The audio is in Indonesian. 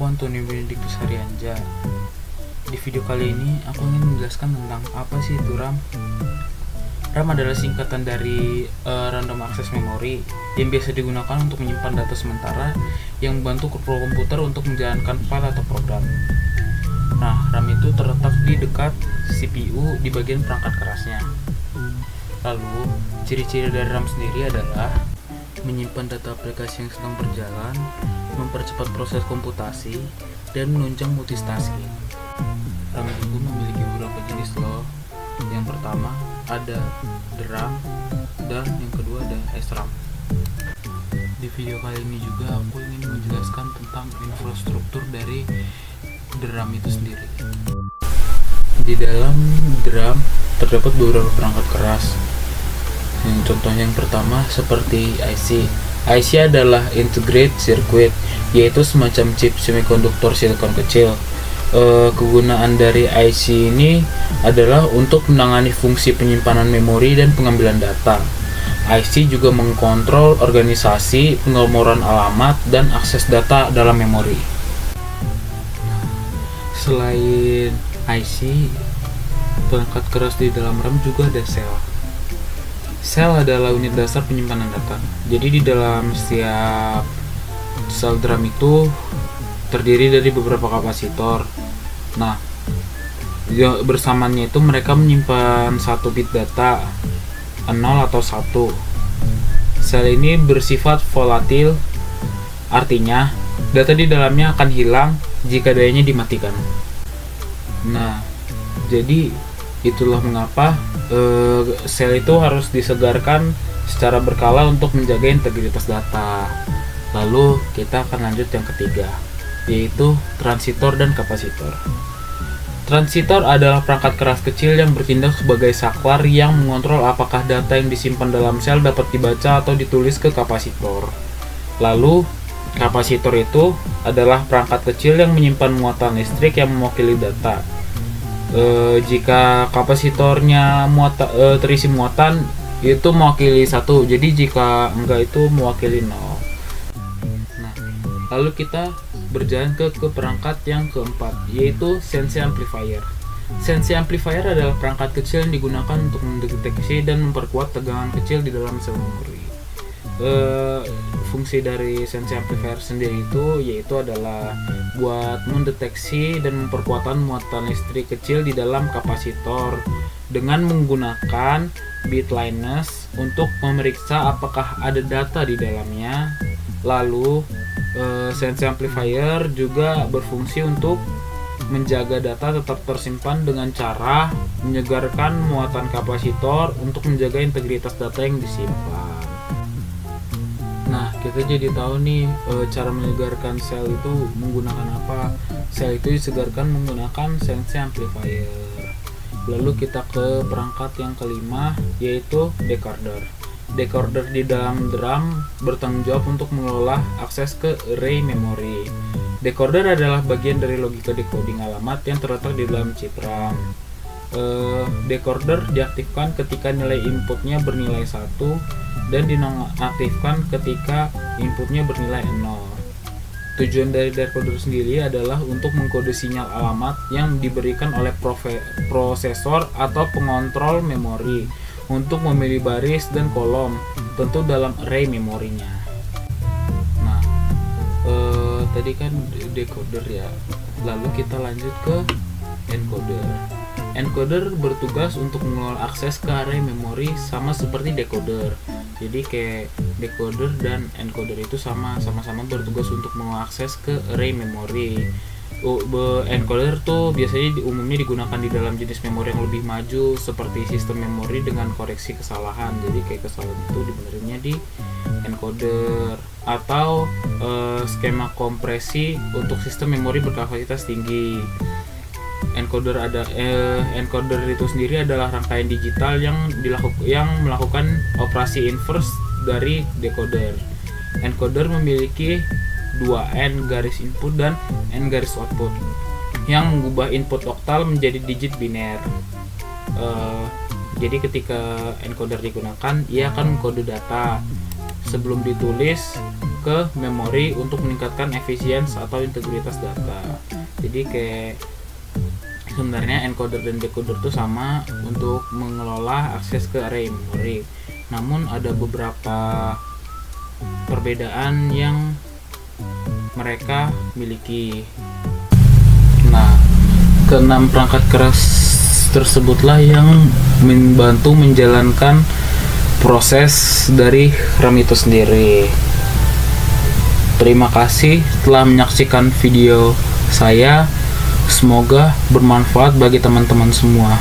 Antoni Benedictus Harianja. Di video kali ini aku ingin menjelaskan tentang apa sih itu RAM. RAM adalah singkatan dari Random Access Memory yang biasa digunakan untuk menyimpan data sementara yang membantu komputer untuk menjalankan file atau program. Nah, RAM itu terletak di dekat CPU di bagian perangkat kerasnya. Lalu, ciri-ciri dari RAM sendiri adalah menyimpan data aplikasi yang sedang berjalan, mempercepat proses komputasi, dan menunjang multitasking. RAM itu memiliki beberapa jenis loh. Yang pertama ada DRAM dan yang kedua ada SRAM. Di video kali ini juga aku ingin menjelaskan tentang infrastruktur dari DRAM itu sendiri. Di dalam DRAM terdapat beberapa perangkat keras. Contohnya yang pertama seperti IC. IC adalah Integrated Circuit, yaitu semacam chip semikonduktor silikon kecil. Kegunaan dari IC ini adalah untuk menangani fungsi penyimpanan memori dan pengambilan data. IC juga mengkontrol organisasi, pengenomoran alamat, dan akses data dalam memori. Selain IC, perangkat keras di dalam RAM juga ada sel. Sel adalah unit dasar penyimpanan data. Jadi di dalam setiap sel DRAM itu terdiri dari beberapa kapasitor. Nah, bersamanya itu mereka menyimpan satu bit data 0 atau 1. Sel ini bersifat volatil, artinya data di dalamnya akan hilang jika dayanya dimatikan. Nah, jadi itulah mengapa sel itu harus disegarkan secara berkala untuk menjaga integritas data. Lalu kita akan lanjut yang ketiga, yaitu transitor dan kapasitor. Transitor adalah perangkat keras kecil yang bertindak sebagai saklar yang mengontrol apakah data yang disimpan dalam sel dapat dibaca atau ditulis ke kapasitor. Lalu kapasitor itu adalah perangkat kecil yang menyimpan muatan listrik yang mewakili data. Jika kapasitornya terisi muatan, itu mewakili 1, jadi jika enggak itu mewakili 0. Nah, lalu kita berjalan ke perangkat yang keempat, yaitu sense amplifier. Sense amplifier adalah perangkat kecil yang digunakan untuk mendeteksi dan memperkuat tegangan kecil di dalam sel memori. Fungsi dari sense amplifier sendiri itu yaitu adalah buat mendeteksi dan memperkuat muatan listrik kecil di dalam kapasitor dengan menggunakan bit liveness untuk memeriksa apakah ada data di dalamnya. Lalu sense amplifier juga berfungsi untuk menjaga data tetap tersimpan dengan cara menyegarkan muatan kapasitor untuk menjaga integritas data yang disimpan. Nah, kita jadi tahu nih cara menyegarkan sel itu menggunakan apa. Sel itu disegarkan menggunakan sense amplifier. Lalu kita ke perangkat yang kelima, yaitu decoder. Decoder di dalam DRAM bertanggung jawab untuk mengelola akses ke array memori. Decoder adalah bagian dari logika decoding alamat yang terletak di dalam chip RAM. Decoder diaktifkan ketika nilai inputnya bernilai 1 dan dinonaktifkan ketika inputnya bernilai 0. Tujuan dari decoder sendiri adalah untuk mengkode sinyal alamat yang diberikan oleh prosesor atau pengontrol memori untuk memilih baris dan kolom, tentu dalam array memorinya. Nah, tadi kan decoder ya. Lalu kita lanjut ke encoder. Encoder bertugas untuk mengelola akses ke array memori sama seperti decoder. Jadi kayak decoder dan encoder itu sama-sama bertugas untuk mengakses ke array memori. Encoder tuh biasanya umumnya digunakan di dalam jenis memori yang lebih maju seperti sistem memori dengan koreksi kesalahan. Jadi kayak kesalahan itu dibenerinnya di encoder, atau skema kompresi untuk sistem memori berkapasitas tinggi. Encoder itu sendiri adalah rangkaian digital yang melakukan operasi inverse dari decoder. Encoder memiliki 2 N garis input dan N garis output yang mengubah input oktal menjadi digit biner. Jadi ketika encoder digunakan, ia akan mengkode data sebelum ditulis ke memori untuk meningkatkan efisiensi atau integritas data. Jadi kayak sebenarnya encoder dan decoder itu sama untuk mengelola akses ke array memori. Namun ada beberapa perbedaan yang mereka miliki. Nah, keenam perangkat keras tersebutlah yang membantu menjalankan proses dari RAM itu sendiri. Terima kasih telah menyaksikan video saya. Semoga bermanfaat bagi teman-teman semua.